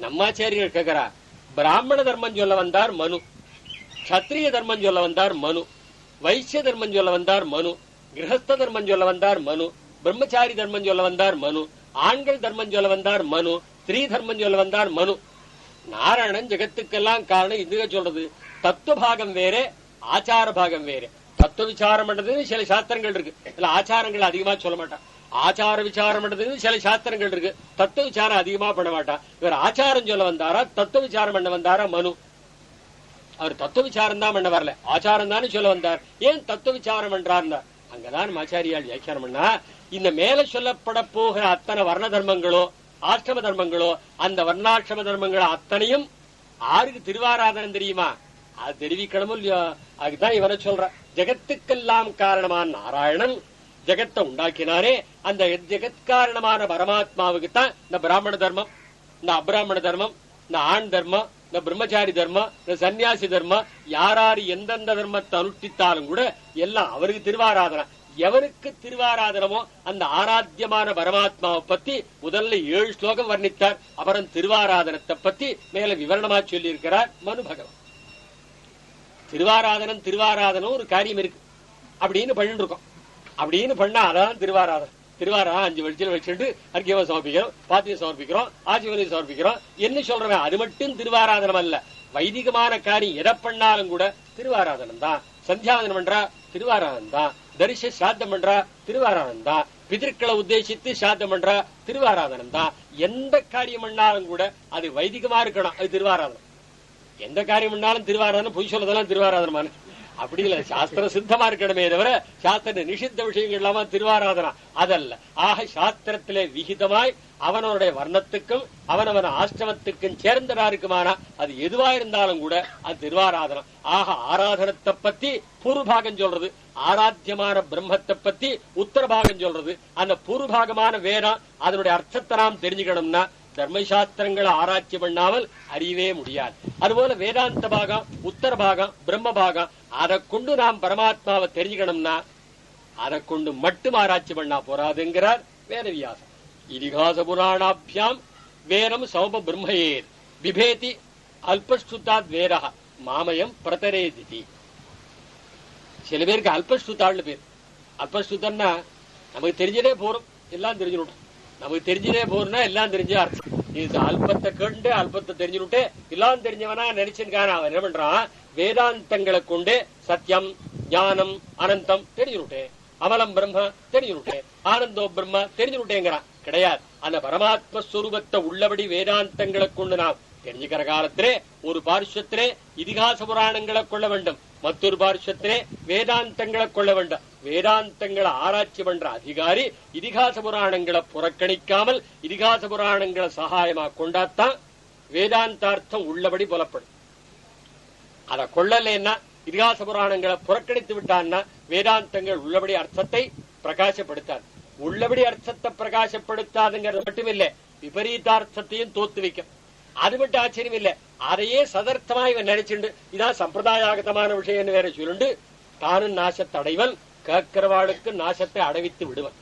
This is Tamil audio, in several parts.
நம்மாச்சாரியர் கேட்கிறா, பிராமண தர்மம் சொல்ல வந்தார் மனு, கத்திரிய தர்மம் சொல்ல வந்தார் மனு, வைசிய தர்மம் சொல்ல வந்தார் மனு, கிரகஸ்த தர்மம் சொல்ல வந்தார் மனு, பிரம்மச்சாரி தர்மம் சொல்ல வந்தார் மனு, ஆண்கள் தர்மம் சொல்ல வந்தார் மனு, ஸ்திரீ தர்மம் சொல்ல வந்தார் மனு. நாராயணன் ஜெகத்துக்கெல்லாம் காரணம் இதுக சொல்றது. தத்துவ பாகம் வேற, ஆச்சார பாகம் வேற. தத்துவ விசாரம் பண்றது சில சாஸ்திரங்கள் இருக்கு, இதுல ஆச்சாரங்கள் அதிகமா சொல்ல மாட்டான். ஆச்சார விசாரம் பண்றது சில சாஸ்திரங்கள் இருக்கு, தத்துவ விசாரம் அதிகமா பண்ண மாட்டான். இவர் ஆச்சாரம் சொல்ல வந்தாரா தத்துவ விசாரம் பண்ண வந்தாரா மனு? அவர் தத்துவ விசாரம் தான் பண்ண வரல, ஆச்சாரம் தானே சொல்ல வந்தார். ஏன் தத்துவ விசாரம் பண்றாருன்னா அங்கதான் ஆச்சாரியால் வியாக்கியானம் பண்ணா, இந்த மேல சொல்லப்பட போகிற அத்தனை வர்ண தர்மங்களோ ஆஷ்டம தர்மங்களோ அந்த வர்ணாசிரம தர்மங்களோ அத்தனையும் ஆருக்கு திருவாராதனம் தெரியுமா? அது தெரிவிக்கணுமோ இல்லையோ? அதுதான் இவனை சொல்ற. ஜெகத்துக்கெல்லாம் காரணமான நாராயணன் ஜெகத்தை உண்டாக்கினாரே, அந்த ஜெகத்காரணமான பரமாத்மாவுக்கு தான் இந்த பிராமண தர்மம், இந்த அபிராமண தர்மம், இந்த ஆண் தர்மம், இந்த பிரம்மச்சாரி தர்மம், இந்த சன்னியாசி தர்மம், யாராரு எந்தெந்த தர்மத்தை அனுஷ்டித்தாலும் கூட எல்லாம் அவருக்கு திருவாராதனம். எவனுக்கு திருவாராதனமோ அந்த ஆராத்தியமான பரமாத்மாவை பத்தி முதல்ல 7 ஸ்லோகம் வர்ணித்தார். அப்புறம் திருவாராதனத்தை பத்தி மேல விவரணமா சொல்லி இருக்கிறார் மனு பகவான். திருவாராதனம் ஒரு காரியம் இருக்கு அப்படின்னு பண்ணிட்டு இருக்கோம். அப்படின்னு பண்ணா அதான் திருவாராதனம். திருவாராதனம் 5 வெளிச்சல் வச்சுட்டு அர்க்கியமா சமர்ப்பிக்கிறோம், பாத்தியம் சமர்ப்பிக்கிறோம், ஆஜீவனை சமர்ப்பிக்கிறோம். என்ன சொல்றேன், அது மட்டும் திருவாராதனம் அல்ல. வைதிகமான காரியம் எதை பண்ணாலும் கூட திருவாராதனம் தான். சந்தியாவதனம் பண்றா திருவாராதனம் தான், தரிச சாத்தம் பண்றா திருவாராதனம் தான், பிதற்களை உத்தேசித்து சாத்தம் பண்றா திருவாராதனம் தான். எந்த காரியம் பண்ணாலும் கூட அது வைதிகமா இருக்கணும், அது திருவாராதனம். எந்த காரியம் பண்ணாலும் திருவாராதனம், பொய் சொல்லதெல்லாம் திருவாராதனமான அப்படி இல்ல, சாஸ்திர சித்தமா இருக்கணுமே தவிர சாஸ்திர நிஷித்த விஷயங்கள் இல்லாம திருவாராதனம் அதல்ல. ஆக சாஸ்திரத்திலே விகிதமாய் அவனவனுடைய வர்ணத்துக்கும் அவனவன் ஆஷ்டமத்துக்கும் சேர்ந்ததா இருக்குமானா அது எதுவா இருந்தாலும் கூட அது திருவாராதனம். ஆக ஆராதனத்தை பத்தி பூர்வபாகம் சொல்றது, ஆராத்தியமான பிரம்மத்தை பத்தி உத்தரபாகம் சொல்றது. அந்த பூர்வபாகமான வேதம் அதனுடைய அர்த்தத்தை நாம் தெரிஞ்சுக்கணும்னா தர்மசாஸ்திரங்களை ஆராய்ச்சி பண்ணாமல் அறியவே முடியாது. அதுபோல வேதாந்த பாகம், உத்தர பாகம், பிரம்ம பாகம், அதை கொண்டு நாம் பரமாத்மாவை தெரிஞ்சுக்கணும்னா அதை கொண்டு மட்டும் ஆராய்ச்சி பண்ணா போறாதுங்கிறார் வேதவியாசம். இதிகாச புராணாபியாம் வேரம் சௌப பிரம்மயேர் விபேதி அல்பஸ்துதாத் வேரா மாமயம் பிரதரேதி. சில பேருக்கு அல்பஸ்துதாள்னு பேர். அல்பஸ்துதன்னா நமக்கு தெரிஞ்சதே போறோம், எல்லாம் தெரிஞ்சுட்டோம். நமக்கு தெரிஞ்சதே போறோம்னா எல்லாம் தெரிஞ்ச அர்த்தம். இது அல்பத்தை கேட்டு அல்பத்தை தெரிஞ்சுட்டு எல்லாம் தெரிஞ்சவனா நினைச்சிருக்கான அவன் என்ன பண்றான், வேதாந்தங்களை கொண்டு சத்தியம் ஞானம் அனந்தம் தெரிஞ்சுட்டே, அமலம் பிரம்ம தெரிஞ்சுட்டே, ஆனந்தோ பிரம்ம தெரிஞ்சுட்டேங்கிறான். கிடையாது. அந்த பரமாத்மஸ்வரூபத்தை உள்ளபடி வேதாந்தங்களை கொண்டு நாம் தெரிஞ்சுக்கிற காலத்திலே ஒரு பார்ஷத்திலே இதிகாச புராணங்களை கொள்ள வேண்டும், மற்றொரு பார்ஷத்திலே வேதாந்தங்களை கொள்ள வேண்டும். வேதாந்தங்களை ஆராய்ச்சி பண்ற அதிகாரி இதிகாச புராணங்களை புறக்கணிக்காமல் இதிகாச புராணங்களை சகாயமா கொண்டாத்தான் வேதாந்தார்த்தம் உள்ளபடி புலப்படும். அதை கொள்ளலைன்னா இதிகாச புராணங்களை புறக்கணித்து விட்டான்னா வேதாந்தங்கள் உள்ளபடி அர்த்தத்தை பிரகாசப்படுத்தாது. உள்ளபடி அர்த்தத்தை பிரகாசப்படுத்தாதுங்கிறது மட்டுமில்லை, விபரீதார்த்தத்தையும் தோத்து வைக்கும். அது மட்டும் ஆச்சரியம் இல்லை, அதையே சதர்த்தமா இவன் நினைச்சுண்டு இதான் சம்பிரதாயகதமான விஷயம் வேற சொல்லுண்டு தானும் நாசத்தை அடைவன், கேட்கிறவாளுக்கு நாசத்தை அடைவித்து விடுவன்.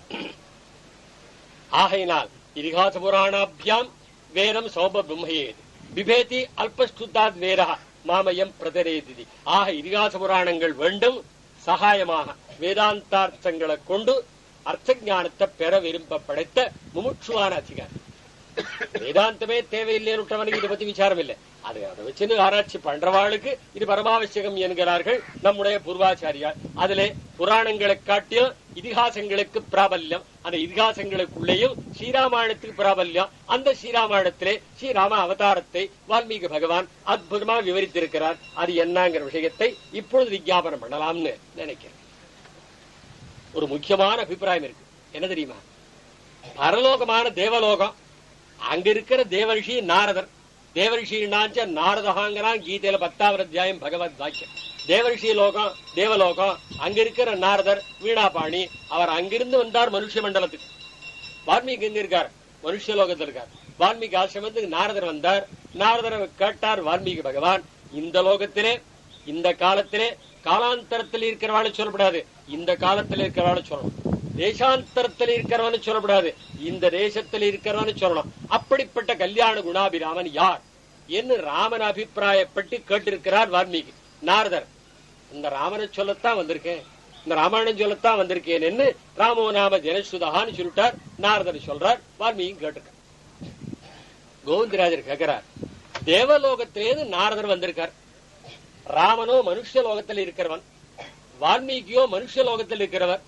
ஆகையினால் இதிகாச புராணாபியாம் வேரம் சௌப பிரம்மயேது விபேதி அல்பஸ்துதாத் வேரா மாமயம் பிரதரேதி. ஆக இதிகாச புராணங்கள் வேண்டும் சகாயமாக வேதாந்தார்த்தங்களை கொண்டு அர்த்த ஞானத்தை பெற விரும்ப படைத்த முமுட்சுவான அதிகாரி. வேதாந்தமே தேவையில்லைன்னு விட்டவனுக்கு இதை பத்தி விசாரம் இல்லை. அதை வச்சு ஆராய்ச்சி பண்றவாளுக்கு இது பரமாவசியகம் என்கிறார்கள் நம்முடைய பூர்வாச்சாரியார். அதிலே புராணங்களை காட்டியும் இதிகாசங்களுக்கு பிராபல்யம், அந்த இதிகாசங்களுக்குள்ளேயும் ஸ்ரீராமாயணத்துக்கு பிராபல்யம். அந்த ஸ்ரீராமாயணத்திலே ஸ்ரீராம அவதாரத்தை வால்மீகி பகவான் அற்புதமா விவரித்திருக்கிறார். அது என்னங்கிற விஷயத்தை இப்பொழுது விஞ்ஞாபனம் பண்ணலாம்னு நினைக்கிறேன். ஒரு முக்கியமான அபிப்பிராயம் இருக்கு. என்ன தெரியுமா, பரலோகமான தேவலோகம், அங்க இருக்கிற தேவரிஷி நாரதர். தேவரிஷி நாரதகாங்கிறான் கீதையில 10வது அத்தியாயம் பகவத் வாக்கியம். தேவரிஷி லோகம் தேவலோகம், அங்க இருக்கிற நாரதர் வீணாபாணி, அவர் அங்கிருந்து வந்தார் மனுஷ மண்டலத்துக்கு. வால்மீகி எங்க இருக்கார், மனுஷ லோகத்தில் இருக்கார். வால்மீகி ஆசிரமத்துக்கு நாரதர் வந்தார். நாரதரை கேட்டார் வால்மீகி பகவான், இந்த லோகத்திலே இந்த காலத்திலே காலாந்தரத்தில் இருக்கிறவாளை சொல்லப்படாது, இந்த காலத்தில் இருக்கிறவாளை சொல்லணும். தேசாந்தரத்தில் இருக்கிறவன்னு சொல்லக்கூடாது, இந்த தேசத்தில் இருக்கிறவன்னு சொல்லணும். அப்படிப்பட்ட கல்யாண குணாபிராமன் யார் என்று ராமன் அபிப்பிராயப்பட்டு கேட்டிருக்கிறார் வால்மீகி. நாரதர் இந்த ராமனை சொல்லத்தான் வந்திருக்கேன், இந்த ராமாயணம் சொல்லத்தான் வந்திருக்கேன் என்று ராமோ நாம ஜனசுதான்னு சொல்லிட்டார். நாரதர் சொல்றார், வால்மீகி கேட்டிருக்கார். கோவிந்தராஜர் கேட்கிறார், தேவலோகத்திலேருந்து நாரதர் வந்திருக்கார். ராமனோ மனுஷ லோகத்தில் இருக்கிறவன், வால்மீகியோ மனுஷ லோகத்தில் இருக்கிறவர்.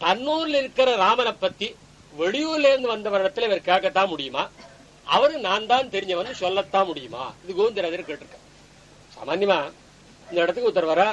தன்னூர்ல இருக்கிற ராமனை பத்தி வெளியூர்ல இருந்து வந்தவரிடத்துல இவர் கேட்கத்தான் முடியுமா? அவரு நான் தான் தெரிஞ்சவன் சொல்லத்தான் முடியுமா? இது கோவிந்தராஜர் கேட்டிருக்கார். சாமான்யமா இந்த இடத்துக்கு ஒருத்தர் வரா,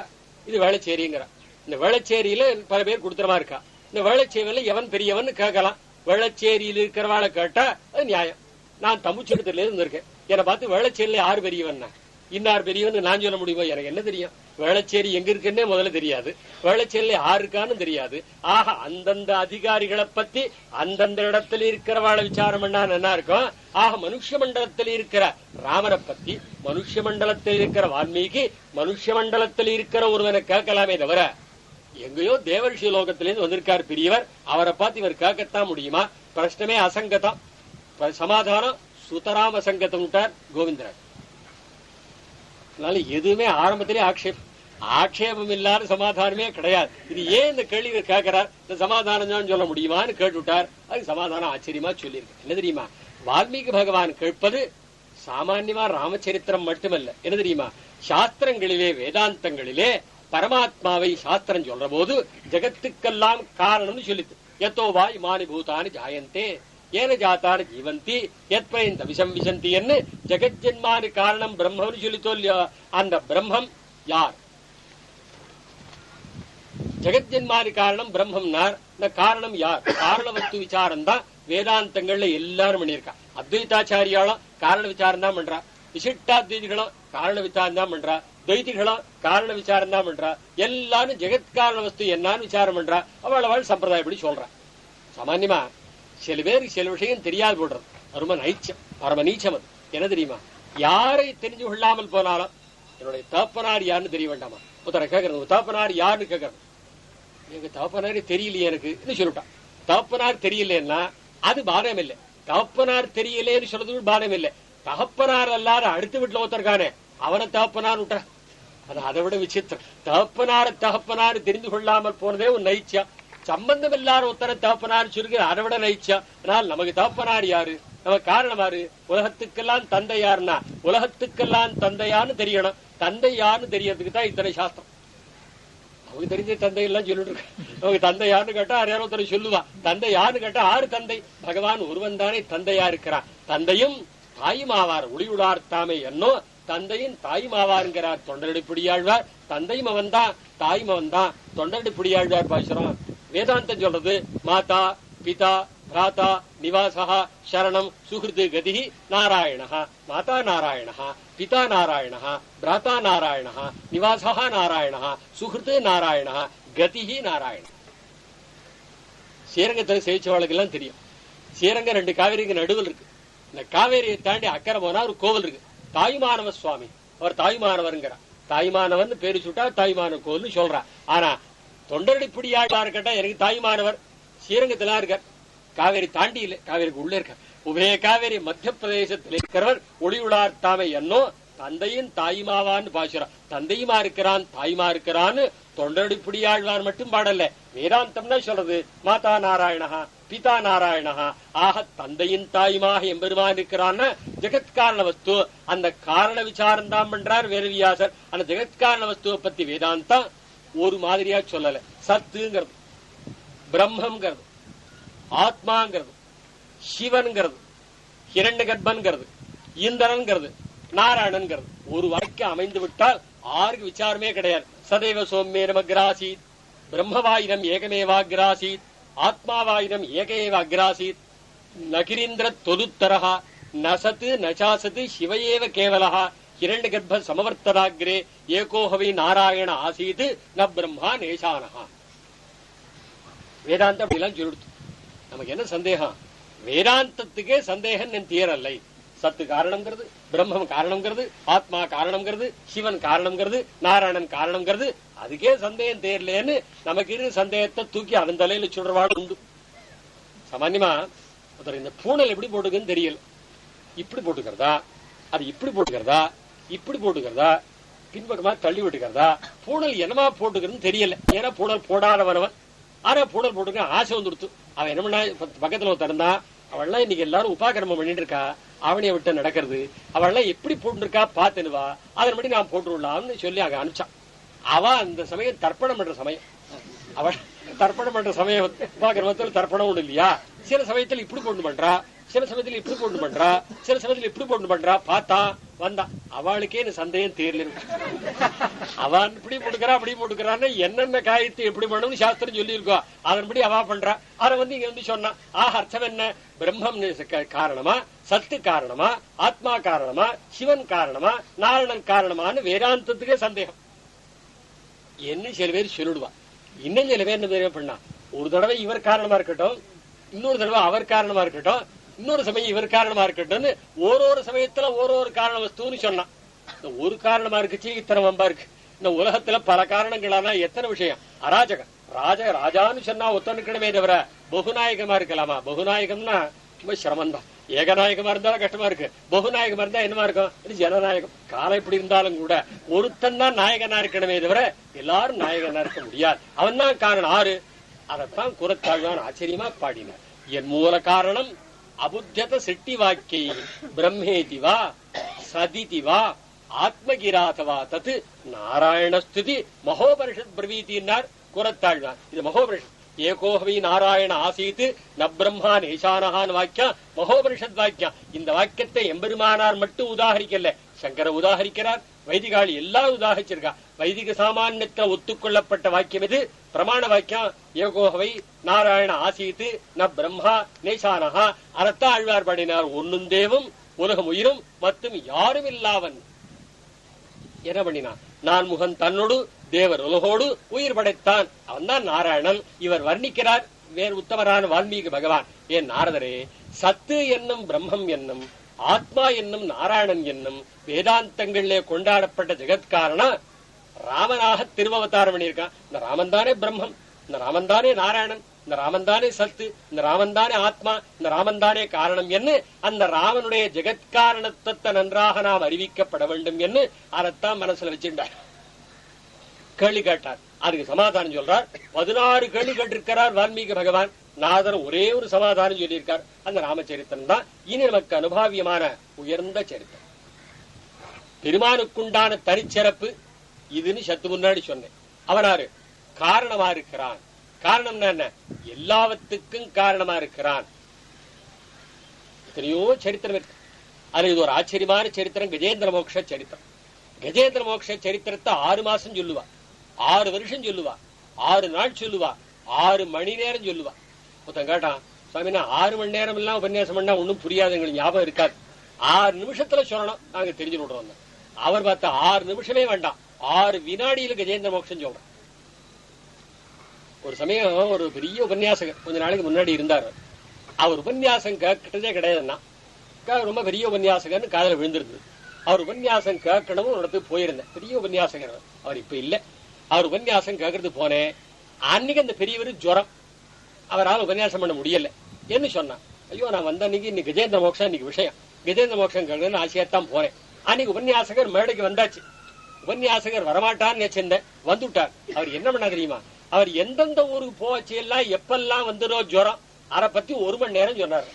இது வேளச்சேரிங்கிற. இந்த வேளச்சேரியில பல பேர் கொடுத்துறமா இருக்கா. இந்த வேளச்சேரியில எவன் பெரியவன் கேட்கலாம். வேளச்சேரியில் இருக்கிறவாளை கேட்டா அது நியாயம். நான் தம்புச்செடுத்துல இருந்திருக்கேன், என்னை பார்த்து வேளச்சேரியில யாரு பெரியவன், இன்னார் பெரியவன் நான் சொல்ல முடியுமா? எனக்கு என்ன தெரியும்? வேளச்சேரி எங்க இருக்குன்னே முதல்ல தெரியாது, வேளச்சேரியில யாருக்கான்னு தெரியாது. ஆக அந்தந்த அதிகாரிகளை பத்தி அந்தந்த இடத்துல இருக்கிறவாளை விசாரம் பண்ணா என்ன இருக்கும்? ஆக மனுஷ மண்டலத்தில் இருக்கிற ராமனை பத்தி மனுஷ மண்டலத்தில் இருக்கிற வால்மீகி மனுஷ மண்டலத்தில் இருக்கிற ஒருவனை கேட்கலாமே தவிர, எங்கேயோ தேவர்ஷி லோகத்திலிருந்து வந்திருக்கார் பெரியவர், அவரை பார்த்து இவர் கேட்கத்தான் முடியுமா? பிரஷ்னமே அசங்கதம். சமாதானம் சுதராம் அசங்கதம் விட்டார் கோவிந்தராஜ். அதனால எதுவுமே ஆரம்பத்திலே ஆக்ஷேபம் இல்லாத சமாதானமே கிடையாது. இது ஏன் இந்த கேள்வி கேட்கிறார்? இந்த சமாதானம் தான் சொல்ல முடியுமான்னு கேட்டுவிட்டார். அது சமாதானம் ஆச்சரியமா சொல்லியிருக்கு. என்ன தெரியுமா? வால்மீகி பகவான் கேட்பது சாமான்யமா ராமச்சரித்திரம் மட்டுமல்ல. என்ன தெரியுமா? சாஸ்திரங்களிலே வேதாந்தங்களிலே பரமாத்மாவை சாஸ்திரம் சொல்ற போது ஜெகத்துக்கெல்லாம் காரணம் சொல்லித்து. எத்தோவா இமானி பூதானி ஜாயந்தே ஏன ஜாத்தான ஜீவந்தி எத்பயந்த விஷம் விசந்தி என்று ஜெகஜன்மானி காரணம் பிரம்மம்னு சொல்லித்தோ இல்லையோ? அந்த பிரம்மம் யார்? ஜெகஜன்மானி காரணம் பிரம்மம்னார். இந்த காரணம் யார்? காரண வஸ்து விசாரம் தான் வேதாந்தங்கள்ல எல்லாரும் பண்ணியிருக்கா. அத்வைதாச்சாரியாலும் காரண விசாரம் தான் பண்றா, விசிஷ்டாத்வைதிகளும் காரண விசாரம் தான் பண்றா, துவைதிகளும் காரண விசாரம் தான் பண்றா. எல்லாரும் ஜெகத் காரண வஸ்து என்னான்னு விசாரம் பண்றா. அவள் சம்பிரதாயப்படி சொல்றா. சாமான்யமா சில பேருக்கு சில விஷயம் தெரியாது போடுறது ரொம்ப நைச்சம், பரம நீச்சம். அது என்ன தெரியுமா? யாரை தெரிஞ்சு கொள்ளாமல் போனாலும் என்னுடைய தகப்பனார் யாருன்னு தெரிய வேண்டாமா? ஒருத்தரை கேட்கறது, தகப்பனார் யாருன்னு கேட்கறது. எங்க தகப்பனாரே தெரியலையே எனக்கு சொல்லிட்டான். தகப்பனார் தெரியலன்னா அது பாரம் இல்லை. தகப்பனார் தெரியலேன்னு சொல்றது பாரம் இல்லை. தகப்பனார் எல்லாரும் அடுத்த வீட்டுல ஒருத்தருக்கானே அவனை தகப்பனார் விட்டா அது அதை விட விசித்திரம். தகப்பனார் தெரிந்து கொள்ளாமல் போனதே ஒரு நைச்சியா. சம்பந்தம் இல்லாத ஒருத்தர தகப்பனார் சொல்லி அதை விட நைச்சியா. ஆனால் நமக்கு தகப்பனார் யாரு, நமக்கு காரணம் யாரு? உலகத்துக்கெல்லாம் தந்தை யாருன்னா உலகத்துக்கெல்லாம் தந்தையான்னு தெரியணும். தந்தை யாருன்னு தெரியறதுக்கு தான் இத்தனை சாஸ்திரம். நமக்கு தெரிஞ்ச தந்தை எல்லாம் சொல்லிட்டு இருக்க. நமக்கு தந்தை யாருன்னு கேட்டா யாரோ ஒருத்தர் சொல்லுவா. தந்தை யாருன்னு கேட்டா ஆறு தந்தை? பகவான் ஒருவன் தானே தந்தையா இருக்கிறான். தந்தையும் தாயுமாவார் ஒளியுடார் தாமே என்னோ தந்தையும் தாயுமாவாருங்கிறார் தொண்டரடிப்புடியாழ்வார். தந்தையும் அவன் தான் தாயும் அவன் தான் தொண்டரடிப்புடியாழ்வார் பாசுரம். வேதாந்தம் சொல்றது மாதா பிதா பிராதா நிவாசா சரணம் சுகிருது கதி நாராயணா. மாதா நாராயணா, பிதா நாராயணா, பிராதா நாராயணா, நிவாசா நாராயணா, சுகிருது நாராயணா, கதி நாராயண. ஸ்ரீரங்கத்தில் சேவிச்சவாளுக்கு எல்லாம் தெரியும். ஸ்ரீரங்கம் 2 காவேரிக்கு நடுவில் இருக்கு. இந்த காவேரியை தாண்டி அக்கறை போனா ஒரு கோவில் இருக்கு, தாயுமானவ சுவாமி. அவர் தாயுமானவர்ங்கிறார். தாயுமானவன் பேரு சுட்டா தாயுமான கோவில் சொல்றா. ஆனா தொண்டரடிப்புடியாழ்வார் கேட்டா எனக்கு தாயுமானவர் ஸ்ரீரங்கத்திலாம் இருக்கார். காவேரி தாண்டி இல்லை, காவேரிக்கு உள்ள இருக்கார். உபய காவேரி மத்திய பிரதேசத்தில் இருக்கிறவர் ஒளியுளார் தாமை என்னோ தந்தையும் தாயுமாவான்னு பாசுறான். தந்தையுமா இருக்கிறான் தாயுமா இருக்கிறான்னு தொண்டரடிப்புடியாழ்வார் மட்டும் பாடல, வேதாந்தம்னா சொல்றது மாதா நாராயணா பிதா நாராயணா. ஆக தந்தையின் தாயுமாக எம்பெருமான் இருக்கிறான்னு ஜெகத்காரண வஸ்து. அந்த காரண விசாரம் தான் பண்றார் வேதவியாசர். அந்த ஜெகத்காரண வஸ்துவை பத்தி வேதாந்தம் ஒரு மாதிரியா சொல்லல. சத்துங்கிறது, பிரம்மங்கிறது, ஆத்மாங்கிறது, சிவன்கிறது, ஹிரண்ய கர்ப்பன்கிறது, இந்திரன்கிறது, நாராயணன்கிறது ஒரு வாக்கியம் அமைந்து விட்டால் ஆருக்கு விசாரமே கிடையாது. சதைவ சோமேனமக்ராசீத், பிரம்மவாயினம் ஏகமேவாக்ராசீத், ஆத்மாவாயினம் ஏகேவாக்ராசீத், நகிரீந்திர தொதுத்தரஹ நசத்து நசாசத்து சிவயேவ கேவலஹ ஹிரண்ய கர்ப்ப சமவர்த்தனாகிரே ஏகோஹவை நாராயண ஆசீத் ந பிரம்மா நேசானஹா. வேதாந்தம் அப்படிலாம் சொல்லிடுத்து. நமக்கு என்ன சந்தேகம்? வேதாந்தத்துக்கே சந்தேகம் என் தீரல்லை. சத்து காரணம்ங்கிறது, பிரம்மம் காரணம்ங்கிறது, ஆத்மா காரணம்ங்கிறது, சிவன் காரணம்ங்கிறது, நாராயணன் காரணம்ங்கிறது அதுக்கே சந்தேகம் தேரலன்னு நமக்கு இருக்க சந்தேகத்தை தூக்கி அவன் தலையில சொல்றவாடு உண்டு. சாமான்யமா இந்த பூனல் எப்படி போட்டுக்குன்னு தெரியல. இப்படி போட்டுக்கிறதா, அது இப்படி போட்டுக்கிறதா, இப்படி போட்டுக்கிறதா, பின்பக்கமா தள்ளி விட்டுக்கிறதா, பூனல் என்னமா போட்டுக்கிறதுன்னு தெரியல. ஏன்னா பூனல் போடாதவனவன். ஆனா பூனல் போட்டுக்க ஆசை வந்துடுத்து. அவன் என்ன பண்ணா, பக்கத்துல திறந்தா அவள்லாம் இன்னைக்கு எல்லாரும் உபாக்கிரமம் பண்ணிட்டு இருக்கா, அவனைய விட்டு நடக்கிறது, அவள்லாம் எப்படி போட்டுருக்கா பாத்துனுவா, அதன்படி நான் போட்டுடலாம்னு சொல்லி அங்க அனுப்பிச்சான். அவ அந்த சமயம் தர்ப்பணம் பண்ற சமயம். அவள் தர்ப்பணம் பண்ற சமயம் உபாக்கிரமத்தில் தர்ப்பணம் ஒண்ணு இல்லையா. சில சமயத்துல இப்படி போட்டு பண்றா, சில சமயத்துல இப்படி போட்டு பண்றா, சில சமயத்துல இப்படி போட்டு பண்றா. பார்த்தா வந்தா அவளுக்கே இந்த சந்தேகம் தேர்ல. அவன் இப்படி போட்டுக்கிறா அப்படி போட்டுக்கிறான்னு என்னென்ன காரியத்தை எப்படி பண்ணணும்னு சாஸ்திரம் சொல்லி இருக்கோம், அதன்படி அவா பண்றா. அதை இங்க வந்து சொன்னா, அர்த்தம் என்ன, பிரம்மம் காரணமா, சத்து காரணமா, ஆத்மா காரணமா, சிவன் காரணமா, நாராயணன் காரணமான்னு வேதாந்தத்துக்கே சந்தேகம் என்ன சில பேர் சொல்லிடுவா. இன்னும் சில பேர் என்ன தெரியும் பண்ணா, ஒரு தடவை இவர் காரணமா இருக்கட்டும், இன்னொரு தடவை அவர் காரணமா இருக்கட்டும், இன்னொரு சமயம் இவர் காரணமா இருக்கட்டும், ஒரு சமயத்துல ஒரு காரண வஸ்துன்னு சொன்னான். இந்த ஒரு காரணமா இருக்குச்சு இத்தனை வம்பா இருக்கு. இந்த உலகத்துல பல காரணங்களானா எத்தனை விஷயம். அராஜகம் ராஜான்னு சொன்னா ஒத்தனுக்கணுமே தவிர பகுநாயகமா இருக்கலாமா? பகுநாயகம்னா ரொம்ப சிரமம் தான். ஏகநாயகமா இருந்தாலும் கஷ்டமா இருக்கு, பகுநாயகமா இருந்தா என்னமா இருக்கும், ஜனநாயகம். காலம் எப்படி இருந்தாலும் கூட ஒருத்தன் தான் நாயகனா இருக்கணுமே தவிர எல்லாரும் நாயகனா இருக்க முடியாது. அவன் தான் காரணம். ஆறு அதைத்தான் குரத்தாழ்வான் ஆச்சரியமா பாடினார். என் மூல காரணம் அபுத்தியத சிட்டி வாக்கியை பிரம்மேதி வா சதிதி வா ஆத்மகிராதவா தத்து நாராயணஸ்துதி மகோபனிஷத் பிரவீத்தினார் குரத்தாழ்வான். இது மகோபனிஷத். ஏகோஹவி நாராயண ஆசீத்து ந பிரம்மான் ஈசானஹான் வாக்கியம் மகோபனிஷத் வாக்கியம். இந்த வாக்கியத்தை எம்பெருமானார் மட்டும் உதாகரிக்கல, சங்கர உதாகரிக்கிறார், வைதிகாளி எல்லாரும் உதாகரிச்சிருக்கா. வைதிக சாமானியத்தில் ஒத்துக்கொள்ளப்பட்ட வாக்கியம் இது, பிரமாண வாக்கியம். ஏகோஹவை நாராயண ஆசீத்து ந பிரம்மா நேசானஹா. அறத்தா ஆழ்வார் பாடினார். ஒன்னும் தேவும் உலகம் உயிரும் மற்றும் யாரும் இல்லாவன் என்ன பண்ணினான், நான் முகன் தன்னோடு தேவர் உலகோடு உயிர் படைத்தான், அவன் தான் நாராயணன். இவர் வர்ணிக்கிறார் வேறு உத்தமரான வால்மீகி பகவான். ஏன் நாரதரே, சத்து என்னும் பிரம்மம் என்னும் ஆத்மா என்னும் நாராயணன் என்னும் வேதாந்தங்களிலே கொண்டாடப்பட்ட ஜெகத்காரண ராமனாக திருவவதாரம் பண்ணியிருக்கான். இந்த ராமன் தானே பிரம்மம், இந்த ராமன் தானே நாராயணன், இந்த ராமன் தானே சத்து, இந்த ராமன் தானே ஆத்மா, இந்த ராமன் தானே காரணம் என்று அந்த ராமனுடைய ஜெகத்காரணத்தை நன்றாக நாம் அறிவிக்கப்பட வேண்டும் என்று அதைத்தான் மனசுல வச்சிருந்தார். கேள்வி கேட்டார், அதுக்கு சமாதானம் சொல்றார். 16 கேள்வி கேட்டிருக்கிறார் வால்மீகி பகவான். நாதர் ஒரே ஒரு சமாதானம் சொல்லியிருக்கார். அந்த ராமச்சரித்திரம் தான் இனி நமக்கு அனுபவியமான உயர்ந்த சரித்திரம். பெருமானுக்குண்டான தனிச்சிறப்பு இதுன்னு சத்து முன்னாடி சொன்னேன். அவனாரு காரணமா இருக்கிறான். காரணம்னா என்ன, எல்லாவற்றுக்கும் காரணமா இருக்கிறான். எத்தனையோ சரித்திரம் இருக்கு. அது இது ஒரு ஆச்சரியமான சரித்திரம், கஜேந்திர மோட்ச சரித்திரம். கஜேந்திர மோட்ச சரித்திரத்தை 6 மாசம் சொல்லுவா, 6 வருஷம் சொல்லுவா, 6 நாள் சொல்லுவா, 6 மணி நேரம் சொல்லுவா. மொத்தம் கேட்டான், சுவாமி 6 மணி நேரம் எல்லாம் உபன்யாசம் பண்ணா ஒன்னும் புரியாது, எங்களுக்கு ஞாபகம் இருக்காது, 6 நிமிஷத்துல சொல்லணும், நாங்க தெரிஞ்சு விடுறோம். அவர் பார்த்தா 6 நிமிஷமே வேண்டாம், 6 வினாடியில கஜேந்திர மோட்சம் சொல்றோம். ஒரு சமயம் ஒரு பெரிய உபன்யாசகர் கொஞ்ச நாளைக்கு முன்னாடி இருந்தார். அவர் உபன்யாசம் கேட்டதே கிடையாதுன்னா, ரொம்ப பெரிய உபன்யாசகர்னு காதல விழுந்திருந்தது. அவர் உபன்யாசம் கேட்கணும் ஒரு இடத்துக்கு போயிருந்தேன். பெரிய உபன்யாசகர் அவர், இப்ப இல்ல. அவர் உபன்யாசம் கேட்கறது போனேன். அன்னைக்கு அந்த பெரியவர் ஜுரம், அவரால் உபன்யாசம் பண்ண முடியல. என்ன சொன்னா, ஐயோ நான் வந்த அன்னைக்கு இன்னைக்கு கஜேந்திர மோட்சம் இன்னைக்கு விஷயம், கஜேந்திர மோட்சம் கேட்கணும்னு ஆசையாத்தான் போறேன். அன்னைக்கு உபன்யாசகர் மேடைக்கு வந்தாச்சு. உபன்யாசகர் வரமாட்டான்னு நினைச்சிருந்தேன், வந்துட்டார். அவர் என்ன பண்ணா தெரியுமா, அவர் எந்தெந்த ஊருக்கு போச்சு எல்லாம் எப்பெல்லாம் வந்துடோ ஜுரம் அதை பத்தி 1 மணி நேரம் சொன்னார்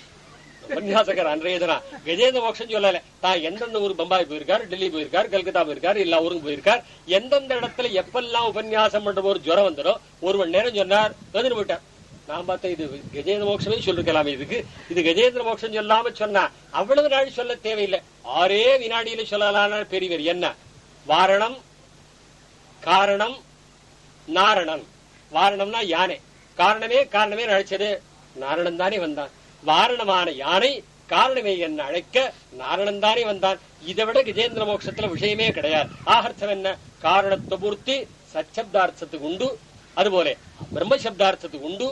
உபன்யாசகர். அன்றைய தினம் கஜேந்திர மோட்சம் சொல்லல, தான் எந்தெந்த ஊர் பம்பாய் போயிருக்காரு, டெல்லி போயிருக்காரு, கல்கத்தா போயிருக்காரு, எல்லா ஊருக்கும் போயிருக்கார். எந்தெந்த இடத்துல எப்பெல்லாம் உபன்யாசம் பண்ற ஒரு ஜுரம் வந்துடும் 1 மணி நேரம் சொன்னார், வந்துட்டு போயிட்டார். நான் பார்த்தேன், இது கஜேந்திர மோட்சமே சொல்லிருக்கலாமே, இது கஜேந்திர மோட்சம் சொல்லாம சொன்னா அவ்வளவு நாள் சொல்ல தேவையில்லை, 6 வினாடியில சொல்லலான பெரியவர். என்ன வாரணம், காரணம், நாரணன். வாரணம்னா யானை, காரணமே அழைச்சது நாரணன் தானே வந்தான். வாரணமான யானை காரணமே என்ன அழைக்க நாரணன் தானே வந்தான். இதை விட கஜேந்திர மோட்சத்துல விஷயமே கிடையாது. ஆகர்த்தம் என்ன, காரணத்தை பூர்த்தி சச்சப்தார்த்தத்துக்கு உண்டு, அதுபோல பிரம்மசப்தார்த்தத்துக்கு உண்டு,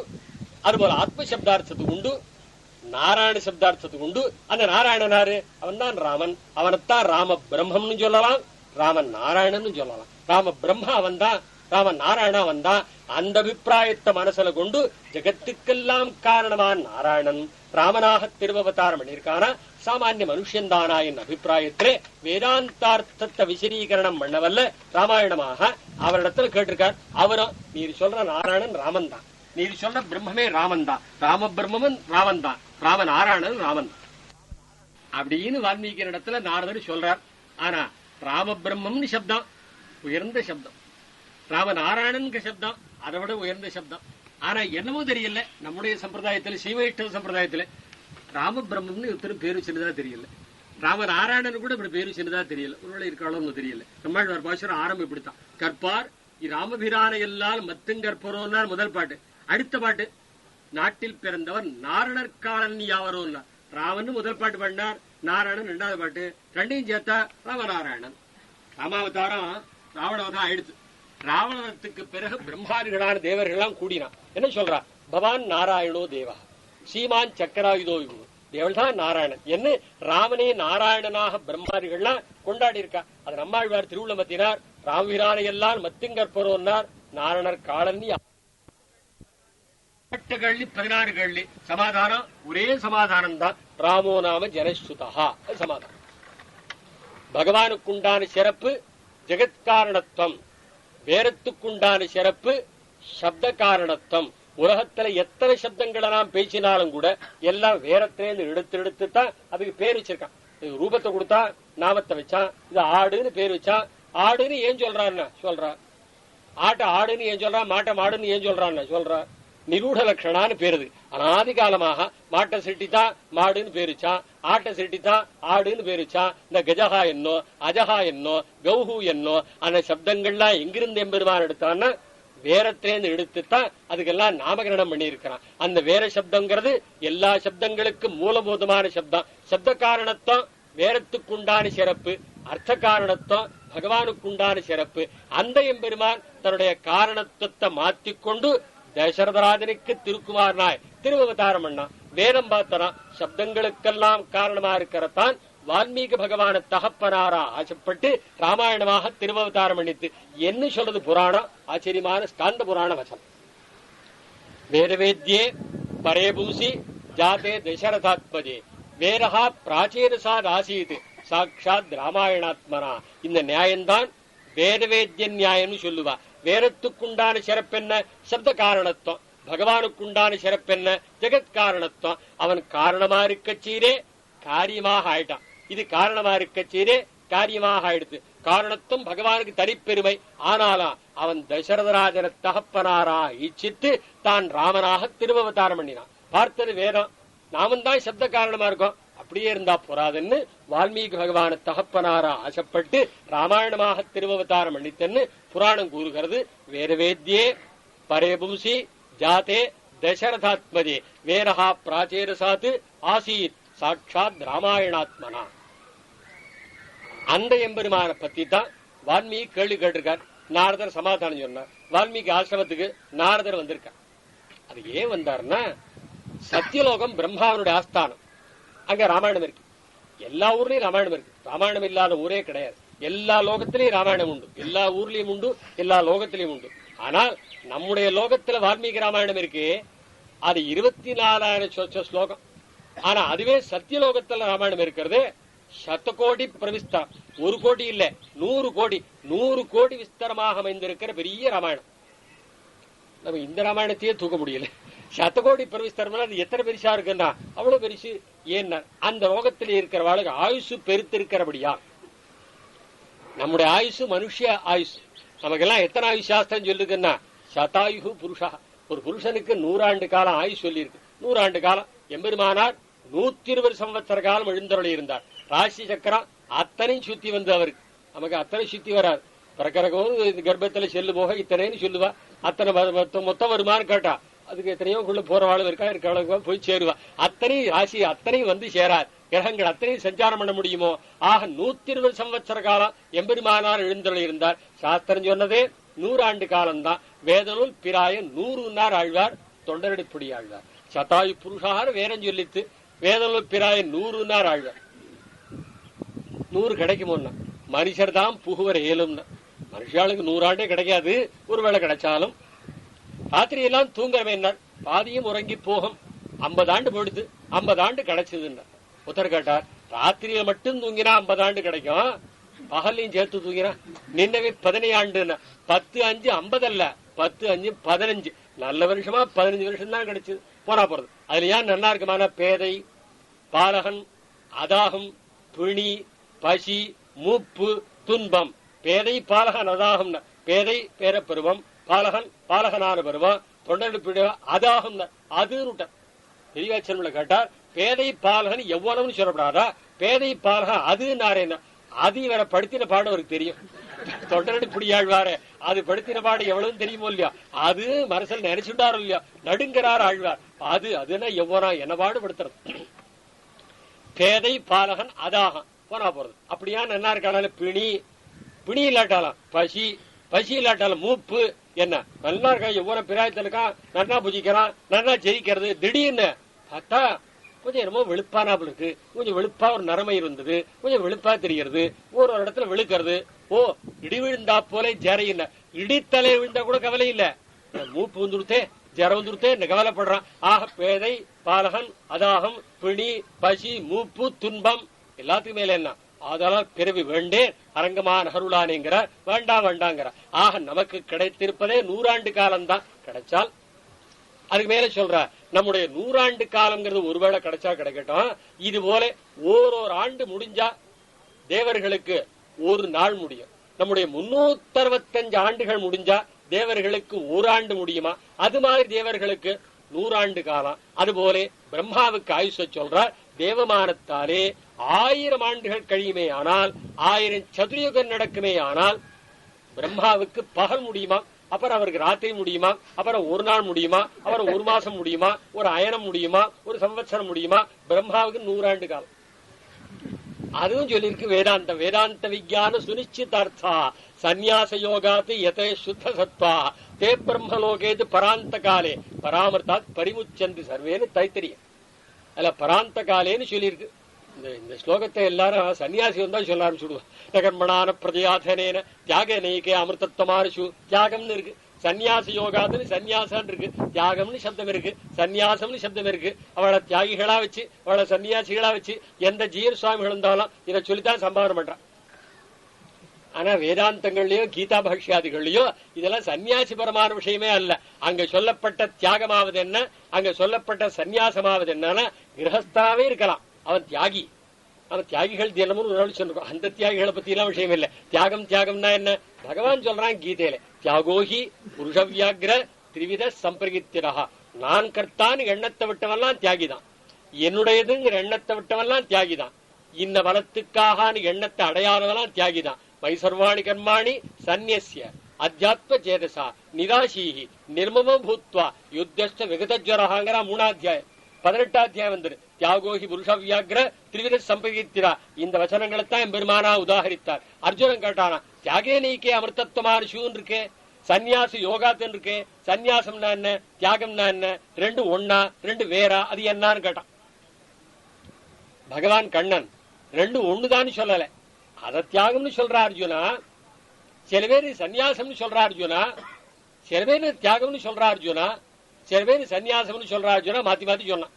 அதுபோல ஆத்மசப்தார்த்தத்துக்கு உண்டு, நாராயண சப்தார்த்தத்துக்கு உண்டு. அந்த நாராயணனாரு, அவன் தான் ராமன். அவனைத்தான் ராம பிரம்மம்னு சொல்லலாம், ராமன் நாராயணன் சொல்லலாம். ராம பிரம்மா அவன் தான், ராமன் நாராயணா வந்தான். அந்த அபிப்பிராயத்தை மனசுல கொண்டு ஜெகத்துக்கெல்லாம் காரணமான நாராயணன் ராமனாக திருவவதாரம் பண்ணியிருக்கானா சாமானிய மனுஷன்தானா என் அபிப்பிராயத்திலே வேதாந்தார்த்தத்தை விசதீகரணம் பண்ணவல்ல ராமாயணமாக அவரிடத்துல கேட்டிருக்கார். அவரும் நீர் சொல்ற நாராயணன் ராமன் தான், நீர் சொல்ற பிரம்மே ராமன் தான், ராம பிரம்மன் ராமன் தான், ராம நாராயணன் ராமன் தான் அப்படின்னு வால்மீகி இடத்துல நாரதர் சொல்றார். ஆனா ராம பிரம்மம்னு சப்தம் உயர்ந்த சப்தம், ராம நாராயணன் சப்தம் அதை விட உயர்ந்த சப்தம். ஆனா என்னமோ தெரியல, நம்முடைய சம்பிரதாயத்துல சீவைஷ்ணவ சம்பிரதாயத்துல ராம பிரம்மம்னு ஒருத்தர் பேரு சின்னதா தெரியல, ராம நாராயணன் கூட இப்படி பேரு சின்னதா தெரியல, ஒருவேளை இருக்காளோ தெரியல. நம்மாழ்வார் பாசுரம் ஆரம்பம் இப்படித்தான், கற்பார் ராமபிரான எல்லால் மத்தும் கற்பரோன்னார் முதல் பாட்டு. அடுத்த பாட்டு நாட்டில் பிறந்தவர் நாரணர்காலன் யாவரோ, ராமன் முதல் பாட்டு பண்ணார், நாராயணன் ரெண்டாவது பாட்டு, ரெண்டையும் சேர்த்தா ராமநாராயணன். ராமாவதாரம் ராவணவதாரம் ஆயிடுச்சு. ராவணத்துக்கு பிறகு பிரம்மாதிகளான தேவர்கள்லாம் கூடினான். என்ன சொல்றா? பவான் நாராயணோ தேவா சீமான் சக்கராயுதோ தேவள் தான் நாராயணன் என்ன ராமனே நாராயணனாக பிரம்மாதிகள்லாம் கொண்டாடி இருக்கா. அது நம்மாழ்வார் திருவுள்ளமத்தினார் ராமபிரானை எல்லாம் மத்துங்கற்பரோன்னார் நாரணர் காலனி 8 கேள்வி 16 கேள்வி சமாதானம் ஒரே சமாதானம் தான். ராமோ நாம ஜனசுதா சமாதானம். பகவானுக்குண்டான சிறப்பு ஜெகத்காரணத்துவம், வேரத்துக்குண்டான சிறப்பு சப்த காரணத்துவம். உலகத்துல எத்தனை சப்தங்களை நாம் பேசினாலும் கூட எல்லாம் வேரத்திலேருந்து எடுத்துத்தான் அதுக்கு பேர் வச்சிருக்கான். ரூபத்தை கொடுத்தா நாமத்தை வச்சான். இது ஆடுன்னு பேர் வச்சான். ஆடுன்னு ஏன் சொல்றான்னு சொல்றா, ஆட்டை ஆடுன்னு ஏன் சொல்றான், மாட்டை மாடுன்னு ஏன் சொல்றான்னு சொல்றா. நிரூட லட்சணான்னு பேருது. அனாதி காலமாக மாட்டை சிருட்டித்தான் மாடுன்னு பேருச்சான், ஆட்டை சிருட்டித்தான் ஆடுன்னு பேருச்சான். இந்த கஜகா என்னோ அஜகா என்னோ கௌஹு என்னோ அந்த சப்தங்கள்லாம் எங்கிருந்து எம்பெருமான் எடுத்தான்னா வேரத்திலேருந்து எடுத்துத்தான் அதுக்கெல்லாம் நாமகரணம் பண்ணி இருக்கிறான். அந்த வேற சப்தங்கிறது எல்லா சப்தங்களுக்கும் மூலபூதமான சப்தம். சப்த காரணத்துவம் வேரத்துக்குண்டான சிறப்பு, அர்த்த காரணத்துவம் பகவானுக்குண்டான சிறப்பு. அந்த எம்பெருமான் தன்னுடைய காரணத்துவத்தை மாற்றிக்கொண்டு தசரதராஜனுக்கு திருக்குமாரனாய் திருவவதாரம் பண்ணா. வேதம் பார்த்தனா சப்தங்களுக்கெல்லாம் காரணமா இருக்கிறதான் வால்மீகி பகவான தகப்பனாரா ஆசைப்பட்டு ராமாயணமாக திருவவதாரம் பண்ணித்து என்ன சொல்றது புராணம். ஆச்சரியமான ஸ்காந்த புராண வசனம். வேதவேத்யே பரேபூசி ஜாதே தசரதாத்மஜே வேரஹா பிராச்சீனசாத் ஆசீத் சாட்சாத் ராமாயணாத்மனா. இந்த நியாயம்தான் வேதவேத்ய நியாயம்னு சொல்லுவா. வேரத்துக்குண்டான சிறப்பென்ன சப்த காரணத்துவம், பகவானுக்குண்டான சிறப்பென்ன ஜெகத் காரணத்துவம். அவன் காரணமா இருக்கச்சீரே காரியமாக ஆயிட்டான். இது காரணமா இருக்கச்சீரே காரியமாக ஆயிடுது. காரணத்துவம் பகவானுக்கு தனிப்பெருமை. ஆனாலும் அவன் தசரதராஜன தகப்பனாரா இச்சித்து தான் ராமனாக திருவவதாரம் பண்ணினான். பார்த்தது வேதம், நாமன் தான் சப்த காரணமா இருக்கும். அப்படியே இருந்தா போறாதுன்னு வால்மீகி பகவான தகப்பனாரா ஆசைப்பட்டு ராமாயணமாக திருவவதாரம் பண்ணித்தன்னு புராணம் கூறுகிறது. வேதவேத்யே பரேபும்சி ஜாதே தசரதாத்மஜே வேரஹா பிராச்சீனசாத் ஆசீத் சாட்சாத் ராமாயணாத்மனா. அந்த எம்பெருமான பத்தி தான் வால்மீகி கேள்வி கேட்டிருக்கார். நாரதர் சமாதானம் சொன்னார். வால்மீகி ஆசிரமத்துக்கு நாரதர் வந்திருக்கார். அது ஏன் வந்தார்னா, சத்தியலோகம் பிரம்மாவனுடைய ஆஸ்தானம். அங்க ராமாயணம் இருக்கு. எல்லா ஊர்லயும் ராமாயணம் இருக்கு. ராமாயணம் இல்லாத ஊரே கிடையாது. எல்லா லோகத்திலையும் ராமாயணம் உண்டு, எல்லா ஊர்லயும் உண்டு, எல்லா லோகத்திலையும் உண்டு. ஆனால் நம்முடைய லோகத்துல வால்மீகி ராமாயணம் இருக்கு. அது 24,000 ஸ்லோகம். ஆனா அதுவே சத்தியலோகத்துல ராமாயணம் இருக்கிறது 100 கோடி பிரவிஸ்தரம். 1 கோடி இல்ல 100 கோடி, 100 கோடி விஸ்தரமாக அமைந்திருக்கிற பெரிய ராமாயணம். நம்ம இந்த ராமாயணத்தையே தூக்க முடியல. 100 கோடி பிரவிஸ்தரம் அது எத்தனை பெருசா இருக்குன்னா அவ்வளவு பெருசு. ஏன்னா அந்த லோகத்தில் இருக்கிறவாளுக்கு ஆயுசு பெருத்திருக்கிறபடியா. நம்முடைய ஆயுசு மனுஷ ஆயுசு. நமக்கெல்லாம் எத்தனை ஆயுஷ் சாஸ்திரம் சொல்லிருக்குன்னா சதாயுகு புருஷா. ஒரு புருஷனுக்கு 100 ஆண்டு காலம் ஆயுஷ் சொல்லி இருக்கு. 100 ஆண்டு காலம். எம்பெருமானார் 120 சம்வத்சர காலம் எழுந்தருளி இருந்தார். ராசி சக்கரம் அத்தனையும் சுத்தி வந்து அவருக்கு. நமக்கு அத்தனை சுத்தி வராது. பிறக்கிறக்கும் கர்ப்பத்துல செல்லு போக இத்தனைன்னு சொல்லுவா. அத்தனை மொத்தம் வருமானு கேட்டா அதுக்கு எத்தனையோ உள்ள போறவாளும் இருக்கா போய் சேருவா. அத்தனையும் ராசி அத்தனையும் வந்து சேராது. கிரகங்கள் அத்தனையும் சஞ்சாரம் பண்ண முடியுமோ? ஆக 120 சம்வத்சர காலம் எம்பெருமானார் எழுந்தருளி இருந்தார். சாஸ்திரம் சொன்னதே 100 ஆண்டு காலம்தான். வேதநூல் பிராயம் 100 ஆழ்வார், தொண்டரடிப்படி ஆழ்வார். சதாயு புருஷார வேறம் சொல்லித்து. வேதநூல் பிராயம் 100 ஆழ்வார். 100 கிடைக்குமோன்னா மனுஷர் தான் புகுவர் ஏழும்னா. மனுஷாளுக்கு 100 ஆண்டே கிடைக்காது, ஒருவேளை கிடைச்சாலும். ராத்திரி எல்லாம் தூங்குறமே என்ன, பாதியும் உறங்கி போகும். 50 ஆண்டு போயிடுது, 50 ஆண்டு கிடைச்சதுன்னு ஒருத்தர் கேட்டார். ராத்திரியில மட்டும் தூங்கினா 50 ஆண்டு கிடைக்கும், பகல்லையும் சேர்த்து தூங்கினா நின்னவே 15 ஆண்டுன்னா 10 5 50 அல்ல, 10 5 15. நல்ல வருஷமா 15 வருஷம் தான் கிடைச்சது, போனா போறது. அதுல ஏன் நல்லா இருக்குமான பேதை பாலகன் அதாகம் பிணி பசி மூப்பு துன்பம். பேதை பாலகன் அதாகம், பேதை பேர பருவம், பாலகன் பாலகனான பருவம், தொண்டை அதாகம் அது பெரியவாச்சன்ல கேட்டார். பேதை பாலகன் எவ்வளவுன்னு சொல்லப்படாதா, பேதை பாலகன் அது நாரேன்னா அது இவரை படுத்தின பாடு அவருக்கு தெரியும். தொண்டரடி பிடியாழ்வாரு அது படுத்தின பாடு எவ்வளவு தெரியுமோ இல்லையா, அது மனசில் நினைச்சுட்டாரோ இல்லையா, நடுங்கிறார் ஆழ்வார். அதுன்னா எவ்வளோ என்ன பாடு படுத்துறது. பேதை பாலகன் அதாகம் போனா போறது. அப்படியா நல்லா இருக்காலும் பிணி, பிணி இல்லாட்டாலும் பசி, பசி இல்லாட்டாலும் மூப்பு. என்ன நல்லா இருக்கா, எவ்வளவு பிராயத்தில் இருக்கான், நல்லா புஜிக்கிறான், நல்லா ஜெயிக்கிறது. திடீர்னு பார்த்தா கொஞ்சம் என்னமோ வெளுப்பானாப்புல இருக்கு, கொஞ்சம் வெளுப்பா ஒரு நரமை இருந்தது, கொஞ்சம் வெளுப்பா தெரிகிறது, ஒரு இடத்துல வெளுக்கிறது. ஓ இடி விழுந்தா போல ஜரையில்ல, இடித்தலை விழுந்தா கூட கவலை இல்ல, மூப்பு வந்துருத்தே ஜரம் வந்துருத்தே என்ன கவலைப்படுறான். ஆக பேதை பாலகன் அதாகம் பிணி பசி மூப்பு துன்பம் எல்லாத்துக்கும் மேல என்ன, அதெல்லாம் பிறவி வேண்டே அரங்கமான அருளானேங்கிற வேண்டாம் வேண்டாங்கிற. ஆக நமக்கு கிடைத்திருப்பதே 100 ஆண்டு காலம்தான். கிடைச்சால் அதுக்கு மேல சொல்ற நம்முடைய 100 ஆண்டு காலம்ங்கிறது ஒருவேளை கிடைச்சா கிடைக்கட்டும். இது போல ஓரொரு ஆண்டு முடிஞ்சா தேவர்களுக்கு ஒரு நாள் முடியும். நம்முடைய 365 ஆண்டுகள் முடிஞ்சா தேவர்களுக்கு ஒரு ஆண்டு முடியுமா? அது மாதிரி தேவர்களுக்கு 100 ஆண்டு காலம். அதுபோல பிரம்மாவுக்கு ஆயுஷ சொல்றார். தேவமானத்தாலே 1000 ஆண்டுகள் கழியுமே ஆனால், 1000 சதுரயுகம் நடக்குமே ஆனால் பிரம்மாவுக்கு பகல் முடியுமா, அப்புறம் அவருக்கு ராத்திரி முடியுமா, அப்புறம் ஒரு நாள் முடியுமா, அப்புறம் ஒரு மாசம் முடியுமா, ஒரு அயனம் முடியுமா, ஒரு சம்வத்சரம் முடியுமா? பிரம்மாவுக்கு 100 ஆண்டு காலம். அதுவும் சொல்லியிருக்கு வேதாந்த. வேதாந்த விஞ்ஞான சுனிச்சிதார்த்தா சந்நியாச யோகாத்து யதே சுத்த சத்வா தே பிரம்மலோகேது பராந்த காலே பராமர்த்தாத் பரிமுச்சந்தி சர்வேன்னு தைத்திரியம். அதுல பராந்த காலேன்னு சொல்லியிருக்கு. இந்த ஸ்லோகத்தை எல்லாரும் சன்னியாசி வந்தா சொல்ல ஆரம்பிச்சுடுவோம். நகர்மணான பிரஜயாதனேன தியாக நெய்கே அமிர்தத்வமானுஷு தியாகம்னு இருக்கு. சன்னியாச யோகாதுன்னு சன்னியாசான் இருக்கு, தியாகம்னு சப்தம் இருக்கு, சன்னியாசம்னு சப்தம் இருக்கு. அவளை தியாகிகளா வச்சு அவளை சன்னியாசிகளா வச்சு எந்த ஜீர் சுவாமிகள் இருந்தாலும் இதை சொல்லித்தான் சம்பாவனை பண்றான். ஆனா வேதாந்தங்கள்லயோ கீதா பாஷ்யாதிகள்லயோ இதெல்லாம் சன்னியாசிபரமான விஷயமே அல்ல. அங்க சொல்லப்பட்ட தியாகமாவது என்ன, அங்க சொல்லப்பட்ட சன்னியாசமாவது என்னன்னா கிரகஸ்தாவே இருக்கலாம், அவன் தியாகி. அவன் தியாகிகள் தினமும் ஒரு நாள் சொல்றோம். அந்த தியாகிகளை பத்தி எல்லாம் விஷயம் இல்ல. தியாகம் தியாகம்னா என்ன பகவான் சொல்றான் கீதையில, தியாகோஹி புருஷவியாகிர திரிவித சம்பிரகித்திரா. நான் கர்த்தான்னு எண்ணத்தை விட்டவெல்லாம் தியாகிதான், என்னுடையதுங்கிற எண்ணத்தை விட்டவெல்லாம் தியாகிதான், இந்த வளத்துக்காக எண்ணத்தை அடையாளவெல்லாம் தியாகிதான். மைசர்வாணி கர்மாணி சந்நியஸ்ய அத்தியாத்ம சேதசா நிராசீஹி நிர்மம பூத்வா யுத்தஸ்ட விகதஜ்வரஹாங்கிற 3ஆம் அத்தியாயம் 18ஆம் அத்தியாயம் வந்துரு. தியாகோஹி புருஷவியாகிர திரிவித சம்பிரகித்திரா. இந்த வசனங்களைத்தான் எம்பெருமானா உதாகரித்தார். அர்ஜுனன் கேட்டானா தியாகே நீக்கே அமிர்தத்வமானுஷூன்னு இருக்கே, சன்னியாச யோகாத்தன் இருக்கே, சன்னியாசம்னா என்ன தியாகம்னா என்ன, ரெண்டு ஒன்னா ரெண்டு வேறா, அது என்னன்னு கேட்டான். பகவான் கண்ணன் ரெண்டு ஒண்ணுதான் சொல்லல, அத தியாகம்னு சொல்ற அர்ஜுனா. சில பேரு சன்னியாசம்னு சொல்ற அர்ஜுனா, சில பேரு தியாகம்னு சொல்ற அர்ஜுனா, சில பேரு சன்னியாசம்னு சொல்ற அர்ஜுனா. மாத்தி மாத்தி சொன்னான்.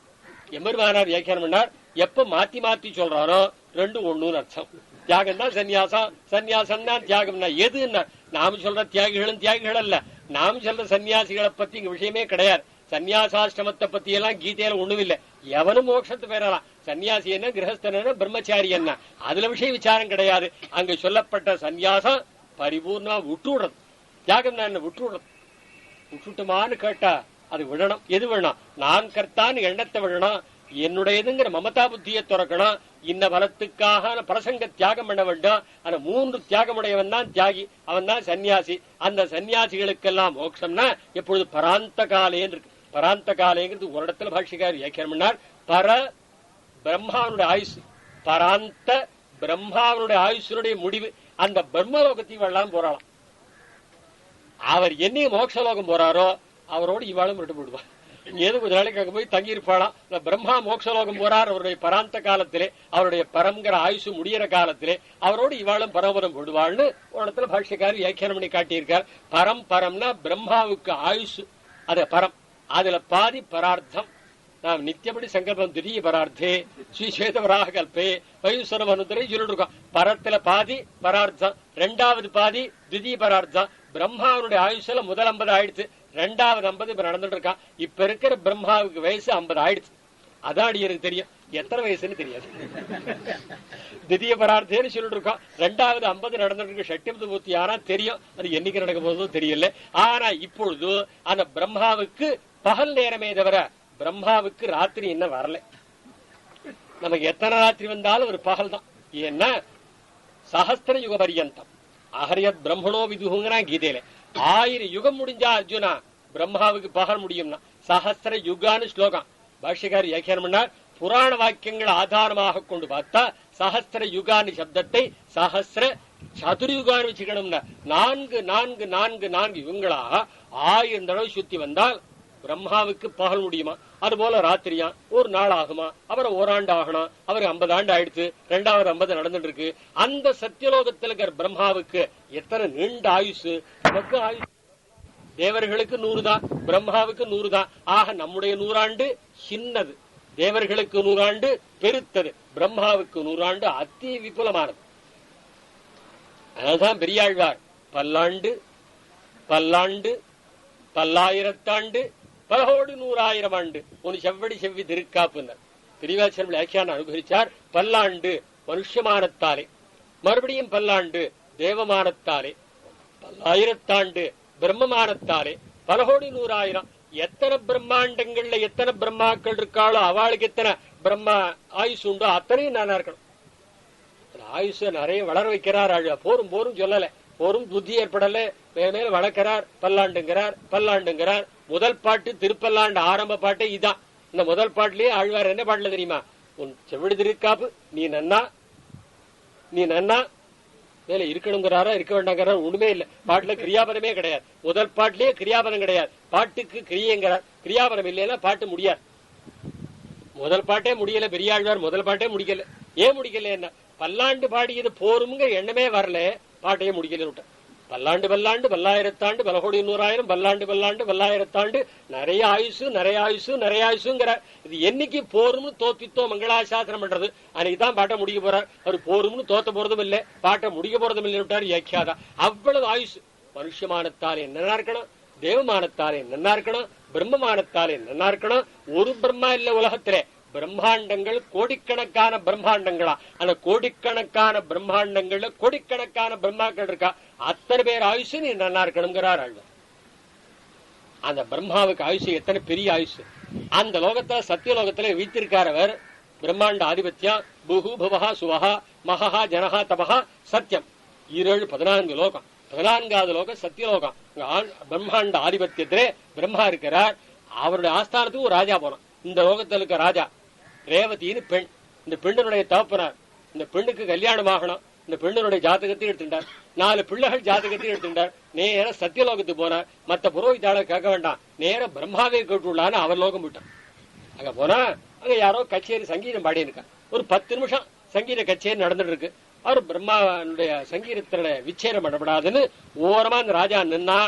எம்பெருமானார் வியாக்கியானம் பண்ணார். எப்ப மாத்தி மாத்தி சொல்றாரோ ரெண்டு ஒண்ணுன்னு அர்த்தம். தியாகம் தான் சன்னியாசம், சன்னியாசம் தான் தியாகம்னா எதுன்னா நாம சொல்ற தியாகிகளும் தியாகிகள் அல்ல, நாம சொல்ற சன்னியாசிகளை பத்தி இங்க விஷயமே கிடையாது. சன்னியாசாஷ்டமத்தை பத்தி எல்லாம் கீதையில ஒண்ணும் இல்ல. எவனும் மோட்சத்து பெறலாம். சன்னியாசி என்ன கிரகஸ்தன் என்ன பிரம்மச்சாரி என்ன, அதுல விஷய விசாரம் கிடையாது. அங்க சொல்லப்பட்ட சன்னியாசம் பரிபூர்ணமா விட்டுடுறது. தியாகம் என்ன விட்டுடுறது. விட்டுட்டுமான்னு கேட்டா அது விடணும். எது விடணும்? நான் கர்த்தான்னு எண்ணத்தை விடணும், என்னுடையதுங்கிற மமதா புத்தியை துறக்கணும். இந்த பலத்துக்காக பரசங்க தியாகம் பண்ண வேண்டும். அந்த 3 தியாகமுடையவன் தான் தியாகி, அவன் தான் சன்னியாசி. அந்த சன்னியாசிகளுக்கெல்லாம் மோட்சம்னா எப்பொழுது பராந்த காலேன்னு இருக்கு. பராந்த காலேங்கிறது ஒரு இடத்துல பாஷ்யக்காரர் வியாக்கியானம் பண்ணார். பர பிரம்மாவனுடைய ஆயுசு, பராந்த பிரம்மாவனுடைய ஆயுசனுடைய முடிவு. அந்த பிரம்மலோகத்தையும் வெள்ளலாம் போறாளாம். அவர் என்னையும் மோட்சலோகம் போறாரோ அவரோடு இவாளும் விட்டு போடுவார். ஏதோ கொஞ்ச நாளைக்கு அங்க போய் தங்கி இருப்பாளாம். பிரம்மா மோட்சலோகம் போறார் அவருடைய பராந்த காலத்திலே, அவருடைய பரம்ங்கிற ஆயுசு முடிகிற காலத்திலே அவரோடு இவாளும் பரமபரம் விடுவாள்னு ஒரு இடத்துல பாஷ்யக்காரர் வியாக்கியானம் பண்ணி காட்டியிருக்கார். பரம்னா பிரம்மாவுக்கு ஆயுசு, அது பரம், அதுல பாதி பரார்த்தம். நாம் நித்தியப்படி சங்கல்பம் திடீய பரார்த்தே ஸ்ரீஸ்வேதவராக கல்பே வயுஸ்வரம் அனுத்தரை சொல்லிட்டு இருக்கோம். பரத்துல பாதி பரார்த்தம், ரெண்டாவது பாதி திடீய பரார்த்தம். பிரம்மாவுடைய ஆயுசுல முதல் 50 ஆயிடுச்சு, ரெண்டாவது 50 இப்ப நடந்துட்டு இருக்கான். இப்ப இருக்கிற பிரம்மாவுக்கு வயசு 50 ஆயிடுச்சு. அதான் அடியருக்கு தெரியும் எத்தனை வயசுன்னு தெரியாது. திடீய பரார்த்தேன்னு சொல்லிட்டு இருக்கோம். ரெண்டாவது 50 நடந்துட்டு இருக்கு. ஷட்யம்து பூர்த்தி ஆனா தெரியும், அது என்னைக்கு நடக்க போதோ தெரியல. ஆனா இப்பொழுது அந்த பிரம்மாவுக்கு பகல் நேரமே தவிர பிரம்மாவுக்கு ராத்திரி என்ன வரல. நமக்கு எத்தனை ராத்திரி வந்தாலும் ஒரு பகல் தான். ஏன்னா சஹஸ்ர யுக பரியந்தம் அஹரியத் பிரம்மணோ விதுகுங்கிறா கீதையில. 1000 யுகம் முடிஞ்சா அர்ஜுனா பிரம்மாவுக்கு பகல் முடியும்னா சஹஸ்ர யுகான்னு ஸ்லோகம் பாஷ்யக்காரி வியாக்கியானம் பண்ணார். புராண வாக்கியங்களை ஆதாரமாக கொண்டு பார்த்தா சஹஸ்ர யுகான்னு சப்தத்தை சஹஸ்ர சதுர்யுகான்னு வச்சுக்கணும்னா 4 யுகங்களாக 1000 தடவை சுத்தி வந்தால் பிரம்மாவுக்கு பகல் முடியுமா? அது போல ராத்திரியா ஒரு நாள் ஆகுமா? அப்புறம் ஓராண்டு ஆகணும். அவருக்கு 50 ஆண்டு ஆயிடுச்சு, ரெண்டாவது 50 நடந்துட்டு இருக்கு. அந்த சத்தியலோகத்தில் இருக்கிற பிரம்மாவுக்கு எத்தனை நீண்ட ஆயுசு. நமக்கு ஆயுசு தேவர்களுக்கு 100 தான், பிரம்மாவுக்கு 100 தான். ஆக நம்முடைய 100 ஆண்டு சின்னது, தேவர்களுக்கு 100 ஆண்டு பெருத்தது, பிரம்மாவுக்கு 100 ஆண்டு அதி விபுலமானது. அதுதான் பெரியாழ்வார் பல்லாண்டு பல்லாண்டு பல்லாயிரத்தாண்டு பலகோடு 100,000 ஆண்டு உன் செவ்வடி செவ்வி திருக்காப்புனர் பெரியவாசன் வியாக்கியானம் அனுபவிச்சார். பல்லாண்டு மனுஷமானத்தாலே, மறுபடியும் பல்லாண்டு தேவமானத்தாலே, பல்லாயிரத்தாண்டு பிரம்மமானத்தாலே, பலகோடி 100,000. எத்தனை பிரம்மாண்டங்கள்ல எத்தனை பிரம்மாக்கள் இருக்காளோ அவளுக்கு எத்தனை பிரம்மா ஆயுசு உண்டோ அத்தனையும் நானா இருக்கணும். ஆயுசு நிறைய வளர வைக்கிறார். போரும் போரும் சொல்லல, போரும் புத்தி ஏற்படல, மேல வளர்க்கிறார். பல்லாண்டுங்கிறார். முதல் பாட்டு திருப்பல்லாண்டு ஆரம்ப பாட்டே இதான். இந்த முதல் பாட்டிலேயே ஆழ்வார் என்ன பாடல தெரியுமா? உன் செவிடு திருக்காப்பு நீ நன்னா மேல இருக்கணுங்கிறாரா இருக்க வேண்டாங்கிறாரா ஒண்ணுமே இல்ல. பாட்டுல கிரியாபனமே கிடையாது. முதல் பாட்டிலேயே கிரியாபனம் கிடையாது. பாட்டுக்கு கிரியங்கிறார். கிரியாபனம் இல்லைன்னா பாட்டு முடியாது. முதல் பாட்டே முடியல. பெரியாழ்வார் முதல் பாட்டே முடிக்கல. ஏன் முடிக்கல? என்ன பல்லாண்டு பாடியது போருங்க எண்ணமே வரல, பாட்டையே முடிக்கல. பல்லாண்டு பல்லாண்டு பல்லாயிரத்தாண்டு பலகோடி 100,000 பல்லாண்டு பல்லாண்டு பல்லாயிரத்தாண்டு நிறைய ஆயுசுங்கிற இது என்னைக்கு போரும்னு தோப்பித்தோ மங்களாசாசனம் பண்றது அன்னைக்குதான் பாட்டை முடிக்க போறார். அவர் போரும்னு தோத்த போறதும் இல்ல, பாட்டை முடிக்க போறதும் இல்லைன்னு வியாக்கியாதா. அவ்வளவு ஆயுசு. மனுஷமானத்தாலே என்னன்னா இருக்கணும், தேவமானத்தாலே என்னன்னா இருக்கணும், பிரம்மமானத்தாலே என்னன்னா இருக்கணும். ஒரு பிரம்மா இல்ல உலகத்திலே, பிரம்மாண்டங்கள் கோடிக்கணக்கான பிரம்மாண்டங்களா. அந்த கோடிக்கணக்கான பிரம்மாண்டங்கள்ல கோடிக்கணக்கான பிரம்மாக்கள் இருக்கா. அத்தனை பேர் ஆயுசு நீ நல்லா இருக்கணுங்கிறார் ஆழ்வார். அந்த பிரம்மாவுக்கு ஆயுசு எத்தனை பெரிய ஆயுசு. அந்த லோகத்துல சத்தியலோகத்துல வைத்திருக்கார் அவர். பிரம்மாண்ட ஆதிபத்தியம் புகு புவஹா சுவஹா மகஹா ஜனஹா தபஹா சத்தியம் 14 லோகம். 14வது லோகம் சத்தியலோகம். பிரம்மாண்ட ஆதிபத்தியத்திலே பிரம்மா இருக்கிறார். அவருடைய ஆஸ்தானத்துக்கு ஒரு ராஜா போனான். இந்த லோகத்தில் இருக்க ராஜா ரேவதின்னு பெண். இந்த பெண்ணுடைய தகப்பனார். இந்த பெண்ணுக்கு கல்யாணம் ஆகணும். இந்த பெண்ணுடைய ஜாதகத்தையும் எடுத்துட்டார். 4 பிள்ளைகள் ஜாதகத்தையும் எடுத்துட்டார். நேர சத்தியலோகத்துக்கு போனார். மத்த புரோகிதாளர் கேட்க வேண்டாம், நேர பிரம்மாவே கேட்டுள்ளான்னு அவர் லோகம் விட்டான். அங்க போனா அங்க யாரோ கச்சேரி சங்கீதம் பாடி இருக்கா. ஒரு 10 நிமிஷம் சங்கீத கச்சேரி நடந்துட்டு இருக்கு. அவர் பிரம்மாவுடைய சங்கீதத்துல விச்சேரம் பண்ணப்படாதுன்னு ஓரமா அந்த ராஜா நின்னா.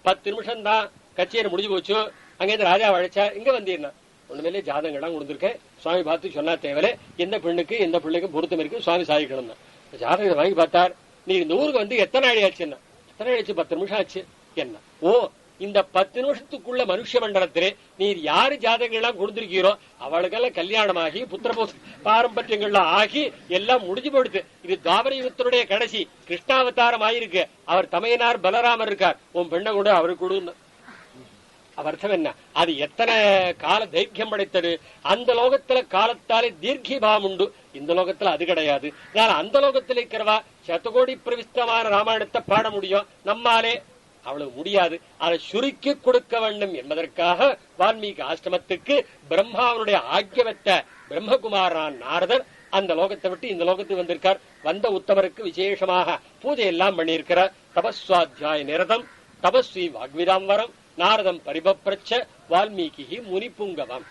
10 நிமிஷம் தான் கச்சேரி முடிஞ்சு போச்சு. அங்கிருந்து ராஜா அழைச்சா, இங்க வந்தீர்னா ஒண்ணுமேலே ஜாதகம் கொடுத்துருக்கேன், சுவாமி பார்த்து சொன்னா தேவையில்ல, எந்த பெண்ணுக்கு எந்த பிள்ளைக்கும் பொருத்தம் இருக்கு சுவாமி சாதிக்கணும். ஜாதகத்தை வாங்கி பார்த்தார். நீ இந்த ஊருக்கு வந்து எத்தனை நாள் ஆச்சுன்னா, எத்தனை நாள் ஆச்சு? 10 நிமிஷம் ஆச்சு. என்ன? ஓ, இந்த 10 நிமிஷத்துக்குள்ள மனுஷ மண்டலத்திலே நீர் யாரு ஜாதகங்கள்லாம் கொடுத்திருக்கீரோ அவளுக்கெல்லாம் கல்யாணமாகி புத்திர பாரம்பரியங்கள்லாம் ஆகி எல்லாம் முடிஞ்சு போயிடுது. இது துவாபர யுகத்தினுடைய கடைசி கிருஷ்ணாவதாரம் ஆயிருக்கு. அவர் தமையனார் பலராமர் இருக்கார். உன் பெண்ணை கூட அவருக்கு கொடுன்னு. அர்த்தம் என்ன? அது எத்தனை கால தைரியம் படைத்தது. அந்த லோகத்துல காலத்தாலே தீர்க்கிபாவம் உண்டு. இந்த லோகத்துல அது கிடையாது. அந்த லோகத்தில் இருக்கிறவா சதகோடி பிரவிஷ்டமான ராமாயணத்தை பாட முடியும், நம்மாலே அவ்வளவு முடியாது. அதை சுருக்கி கொடுக்க வேண்டும் என்பதற்காக வால்மீகி ஆசிரமத்துக்கு பிரம்மாவனுடைய ஆக்கியவத்த பிரம்மகுமாரான் நாரதர் அந்த லோகத்தை விட்டு இந்த லோகத்துக்கு வந்திருக்கார். வந்த உத்தமருக்கு விசேஷமாக பூஜை எல்லாம் பண்ணியிருக்கிறார். தபஸ்வாத்தியாய நிரதம், தபஸ்வி வாக்விதாம்பரம், நாரதம் பரிபப்ரச்ச வால்மீகி முனிப்புங்கவம்.